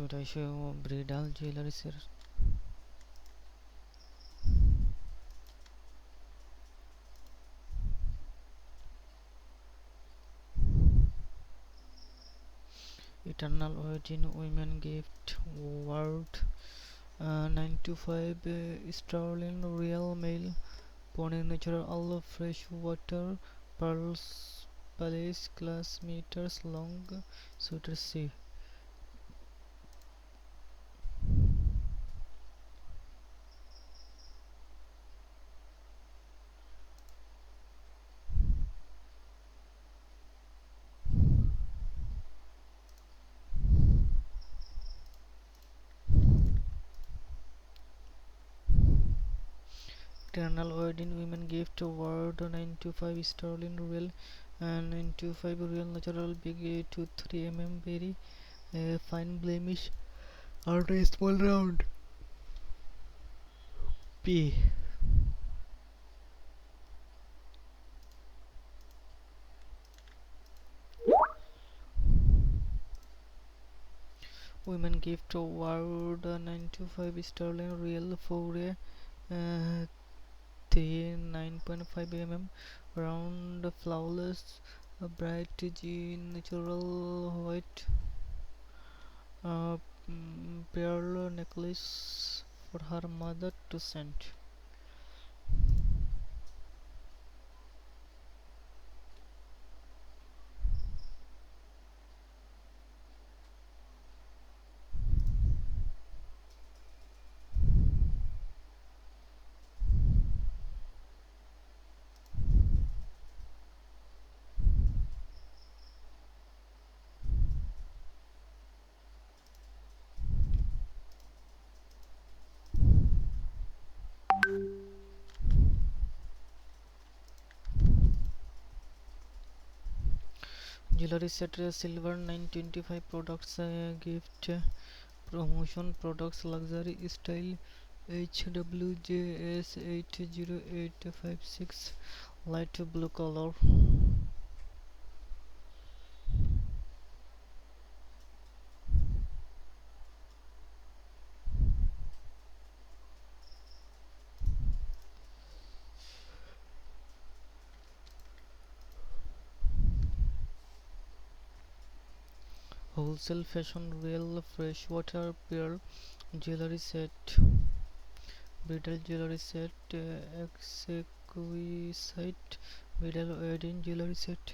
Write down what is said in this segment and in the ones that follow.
এটা হচ্ছে ব্রিডাল জুয়েলারিসের eternal wedding women gift word 925 sterling real male pony natural fresh water pearls palace glass meters long sweater sea eternal wedding women gift award 925 sterling real and 925 real natural big 2 3 very fine blemish or a small round p women gift award 925 sterling real for a uh, 9.5 round flawless bright natural white uh, pearl necklace for her mother to send. Jewelry set silver 925 products gift promotion products luxury style HWJS 80856 light blue color. Wholesale fashion real freshwater pearl jewelry set. Bridal jewelry set. Exquisite bridal wedding jewelry set.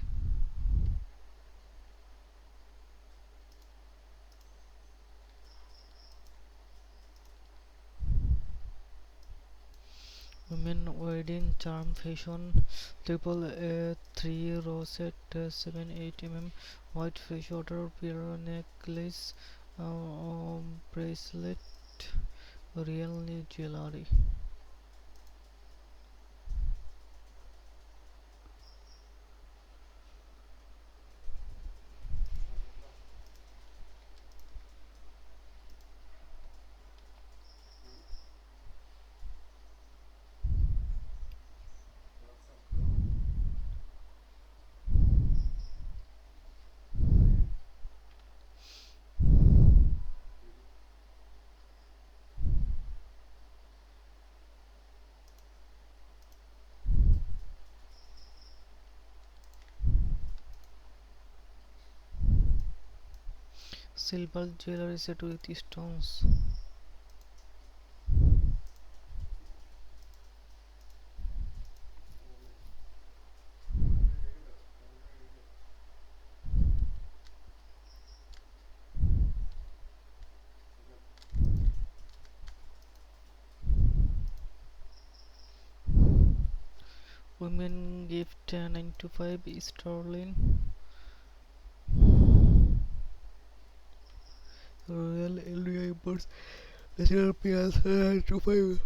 Women wedding charm fashion triple a 3 row set 7 8 white freshwater pearl necklace bracelet real new jewelry. Silver jewelry set with stones. Women gift 9 to 5 sterling royal area imports natural pearls 9 to 5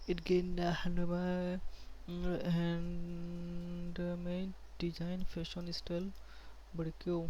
it gained handmade design fashion style barbecue